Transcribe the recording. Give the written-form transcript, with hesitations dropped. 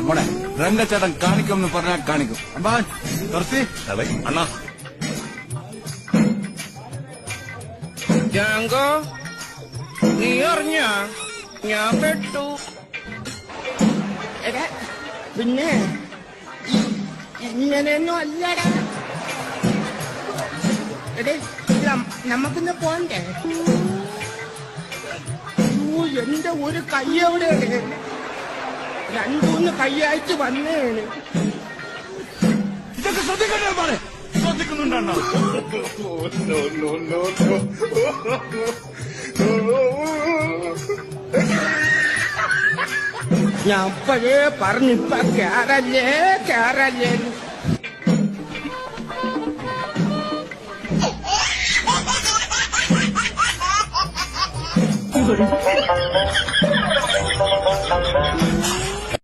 മോനെ രംഗച്ചേട്ടൻ കാണിക്കുമെന്ന് പറഞ്ഞാൽ കാണിക്കും. അമ്പാ നിർത്തി അണ്ണാ. ജാങ്കോ, നീ അറിഞ്ഞ ഞാൻ പെട്ടു. എടാ പിന്നെ ഇങ്ങനെയൊന്നും അല്ലടാ. എടേ നമുക്കിന്ന് പോണ്ടേ? എന്റെ ഒരു കൈ എവിടെയാണ്? രണ്ടൂന്ന് കൈയായിട്ട് വന്നേണ്. ഇതൊക്കെ ശ്രദ്ധിക്കണ്ടേ മോനെ? ശ്രദ്ധിക്കുന്നുണ്ടോ? ഞാൻ അപ്പോഴേ പറഞ്ഞിപ്പ കേറല്ലേ കേറല്ലേ.